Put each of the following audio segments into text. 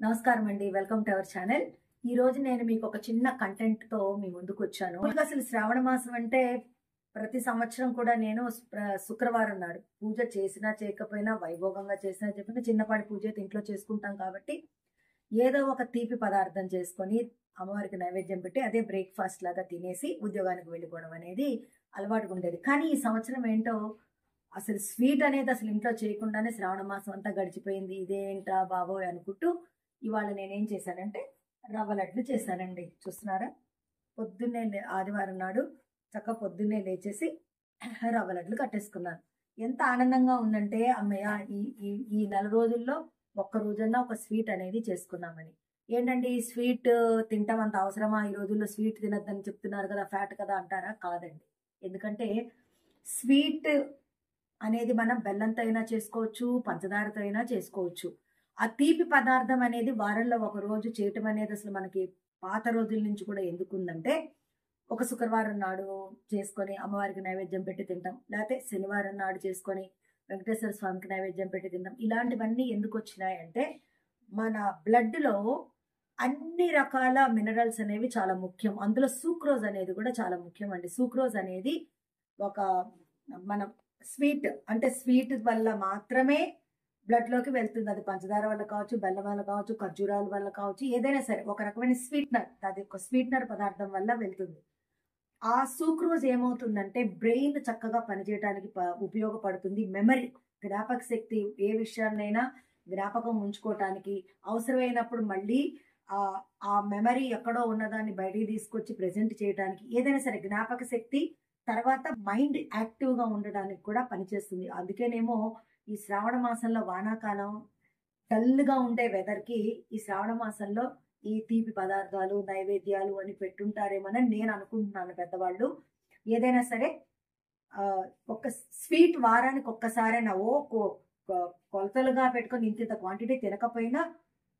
నమస్కారం అండి, welcome to our channel. ఈ రోజు నేను మీకు ఒక చిన్న కంటెంట్ తో మీ ముందుకు వచ్చాను. అసలు శ్రావణ మాసం అంటే ప్రతి సంవత్సరం కూడా నేను శుక్రవారం నాడు పూజ చేసినా చేయకపోయినా, వైభోగంగా చేసినా చెప్పినా, చిన్నపాటి పూజ అయితే ఇంట్లో చేసుకుంటాం కాబట్టి ఏదో ఒక తీపి పదార్థం చేసుకొని అమ్మవారికి నైవేద్యం పెట్టి అదే బ్రేక్ఫాస్ట్ లాగా తినేసి ఉద్యోగానికి వెళ్ళిపోవడం అనేది అలవాటుగా ఉండేది. కానీ ఈ సంవత్సరం ఏంటో అసలు స్వీట్ అనేది అసలు ఇంట్లో చేయకుండానే శ్రావణ మాసం అంతా గడిచిపోయింది. ఇదేంటా బాబోయ్ అనుకుంటూ ఇవాళ నేనేం చేశానంటే రవ్వ లడ్లు చేశానండి. చూస్తున్నారా, పొద్దున్నే ఆదివారం నాడు చక్కగా పొద్దున్నే లేచేసి రవ్వ లడ్లు కట్టేసుకున్నాను. ఎంత ఆనందంగా ఉందంటే అమ్మయ్య, ఈ ఈ ఈ నెల రోజుల్లో ఒక్క రోజన్నా ఒక స్వీట్ అనేది చేసుకున్నామని. ఏంటండి ఈ స్వీట్ తింటాం అంత అవసరమా? ఈ రోజుల్లో స్వీట్ తినద్దని చెప్తున్నారు కదా, ఫ్యాట్ కదా అంటారా? కాదండి. ఎందుకంటే స్వీట్ అనేది మనం బెల్లంతో అయినా చేసుకోవచ్చు, పంచదారతో అయినా చేసుకోవచ్చు. ఆ తీపి పదార్థం అనేది వారంలో ఒక రోజు చేయటం అనేది అసలు మనకి పాత రోజుల నుంచి కూడా ఎందుకుందంటే, ఒక శుక్రవారం నాడు చేసుకొని అమ్మవారికి నైవేద్యం పెట్టి తింటాం, లేకపోతే శనివారం నాడు చేసుకొని వెంకటేశ్వర స్వామికి నైవేద్యం పెట్టి తింటాం. ఇలాంటివన్నీ ఎందుకు వచ్చినాయంటే, మన బ్లడ్లో అన్ని రకాల మినరల్స్ అనేవి చాలా ముఖ్యం. అందులో సూక్రోజ్ అనేది కూడా చాలా ముఖ్యం అండి. సూక్రోజ్ అనేది ఒక మనం స్వీట్ అంటే స్వీట్ వల్ల మాత్రమే బ్లడ్లోకి వెళ్తుంది. అది పంచదార వల్ల కావచ్చు, బెల్లం వల్ల కావచ్చు, ఖర్జూరాల వల్ల కావచ్చు, ఏదైనా సరే ఒక రకమైన స్వీట్నర్, అది ఒక స్వీట్నర్ పదార్థం వల్ల వెళ్తుంది. ఆ సూక్రోజ్ ఏమవుతుందంటే బ్రెయిన్ చక్కగా పనిచేయడానికి ఉపయోగపడుతుంది. మెమరీ, జ్ఞాపక శక్తి, ఏ విషయాన్నైనా జ్ఞాపకం ఉంచుకోవటానికి అవసరమైనప్పుడు మళ్ళీ ఆ మెమరీ ఎక్కడో ఉన్నదాన్ని బయటికి తీసుకొచ్చి ప్రెజెంట్ చేయడానికి, ఏదైనా సరే జ్ఞాపక శక్తి, తర్వాత మైండ్ యాక్టివ్గా ఉండడానికి కూడా పనిచేస్తుంది. అందుకేనేమో ఈ శ్రావణ మాసంలో వానాకాలం డల్గా ఉండే వెదర్కి ఈ శ్రావణ మాసంలో ఈ తీపి పదార్థాలు నైవేద్యాలు అని పెట్టుంటారేమోనని నేను అనుకుంటున్నాను. పెద్దవాళ్ళు ఏదైనా సరే ఒక స్వీట్ వారానికి ఒక్కసారైనా కొలతలుగా పెట్టుకొని ఇంత క్వాంటిటీ తినకపోయినా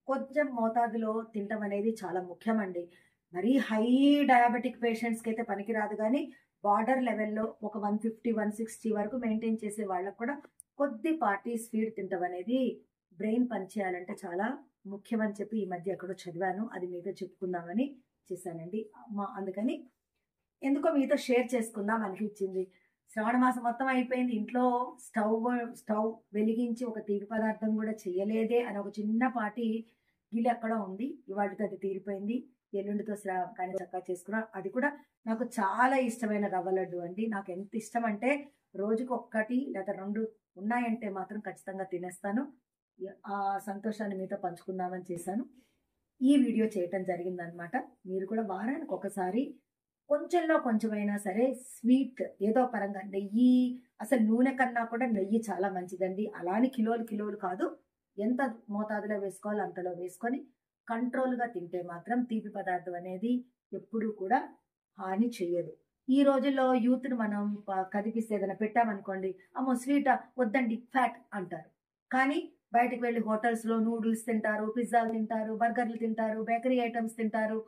కొంచెం మోతాదులో తినటం అనేది చాలా ముఖ్యమండి. మరీ హై డయాబెటిక్ పేషెంట్స్కి అయితే పనికిరాదు, కానీ బార్డర్ లెవెల్లో ఒక 150, 160 వరకు మెయింటైన్ చేసే వాళ్ళకు కూడా కొద్దిపాటి స్వీట్ తింటం అనేది బ్రెయిన్ పనిచేయాలంటే చాలా ముఖ్యమని చెప్పి ఈ మధ్య ఎక్కడో చదివాను. అది మీతో చెప్పుకుందామని చేశానండి. అందుకని ఎందుకో మీతో షేర్ చేసుకుందాం అనిపించింది. శ్రావణ మాసం మొత్తం అయిపోయింది, ఇంట్లో స్టవ్ వెలిగించి ఒక తీపి పదార్థం కూడా చేయలేదే అని ఒక చిన్నపాటి గిల్ ఎక్కడో ఉంది. ఇవాళతో అది తీరిపోయింది. ఎల్లుండితో కానీ చక్కగా చేసుకున్నాను. అది కూడా నాకు చాలా ఇష్టమైన రవ్వ లడ్డు అండి. నాకు ఎంత ఇష్టం అంటే రోజుకి 1 లేదా 2 ఉన్నాయంటే మాత్రం ఖచ్చితంగా తినేస్తాను. ఆ సంతోషాన్ని మీతో పంచుకుందామని చేశాను. ఈ వీడియో చేయటం జరిగిందనమాట. మీరు కూడా వారానికి ఒకసారి కొంచెంలో కొంచెమైనా సరే స్వీట్ ఏదో పరంగా, నెయ్యి అసలు నూనె కన్నా కూడా నెయ్యి చాలా మంచిదండి. అలాని కిలోలు కాదు, ఎంత మోతాదులో వేసుకోవాలో అంతలో వేసుకొని కంట్రోల్గా తింటే మాత్రం తీపి పదార్థం అనేది ఎప్పుడూ కూడా హాని చెయ్యదు. ఈ రోజుల్లో యూత్ని మనం కదిపిస్తే ఏదైనా పెట్టామనుకోండి, అమ్మో స్వీటా వద్దండి ఫ్యాట్ అంటారు. కానీ బయటకు వెళ్ళి హోటల్స్లో నూడిల్స్ తింటారు, పిజ్జాలు తింటారు, బర్గర్లు తింటారు, బేకరీ ఐటమ్స్ తింటారు,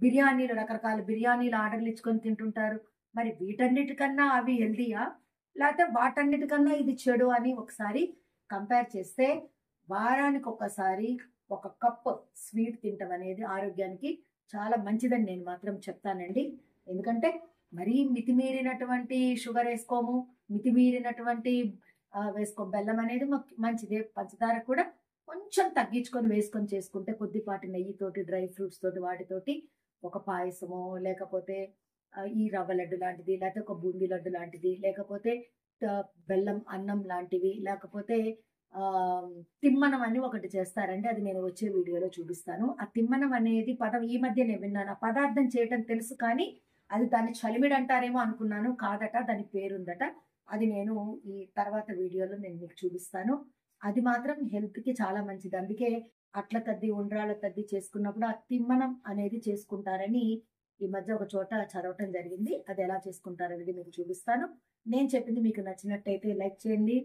బిర్యానీలు, రకరకాల బిర్యానీలు ఆర్డర్లు ఇచ్చుకొని తింటుంటారు. మరి వీటన్నిటికన్నా అవి హెల్దీయా, లేకపోతే వాటన్నిటికన్నా ఇది చెడు అని ఒకసారి కంపేర్ చేస్తే వారానికి ఒకసారి 1 కప్ స్వీట్ తింటం అనేది ఆరోగ్యానికి చాలా మంచిదని నేను మాత్రం చెప్తానండి. ఎందుకంటే మరీ మితిమీరినటువంటి షుగర్ వేసుకోము, మితిమీరినటువంటి బెల్లం అనేది మంచిదే. పంచదార కూడా కొంచెం తగ్గించుకొని వేసుకొని చేసుకుంటే కొద్దిపాటి నెయ్యితోటి, డ్రై ఫ్రూట్స్ తోటి, వాటితోటి ఒక పాయసమో, లేకపోతే ఈ రవ్వ లడ్డు లాంటిది, లేకపోతే ఒక బూందీ లడ్డు లాంటిది, లేకపోతే బెల్లం అన్నం లాంటివి, లేకపోతే తిమ్మనం అని ఒకటి చేస్తారండి. అది నేను వచ్చే వీడియోలో చూపిస్తాను. ఆ తిమ్మనం అనేది పదం ఈ మధ్య నేను విన్నాను. ఆ పదార్థం చేయటం తెలుసు, కానీ అది దాన్ని చలిమిడి అంటారేమో అనుకున్నాను. కాదట, దాని పేరుందట. అది నేను ఈ తర్వాత వీడియోలో నేను మీకు చూపిస్తాను. అది మాత్రం హెల్త్కి చాలా మంచిది. అందుకే అట్ల తద్ది, ఉండ్రాళ్ళ తద్ది చేసుకున్నప్పుడు ఆ తిమ్మనం అనేది చేసుకుంటారని ఈ మధ్య ఒక చోట చదవటం జరిగింది. అది ఎలా చేసుకుంటారనేది మీకు చూపిస్తాను. నేను చెప్పింది మీకు నచ్చినట్టయితే లైక్ చేయండి,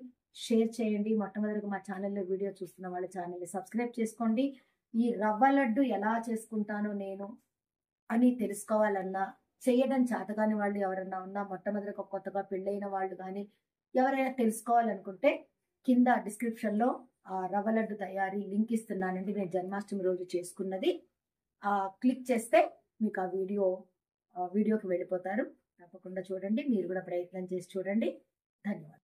షేర్ చేయండి. మొట్టమొదటిగా మా ఛానల్లో వీడియో చూస్తున్న వాళ్ళ ఛానల్ని సబ్స్క్రైబ్ చేసుకోండి. ఈ రవ్వ లడ్డు ఎలా చేసుకుంటానో నేను అని తెలుసుకోవాలన్నా, చేయడం చేతగాని వాళ్ళు ఎవరన్నా ఉన్నా, మొట్టమొదటిగా కొత్తగా పెళ్ళైన వాళ్ళు కానీ ఎవరైనా తెలుసుకోవాలనుకుంటే కింద డిస్క్రిప్షన్లో ఆ రవ్వ లడ్డు తయారీ లింక్ ఇస్తున్నానండి. నేను జన్మాష్టమి రోజు చేసుకున్నది. క్లిక్ చేస్తే మీకు ఆ వీడియోకి వెళ్ళిపోతారు. తప్పకుండా చూడండి. మీరు కూడా ప్రయత్నం చేసి చూడండి. ధన్యవాదాలు.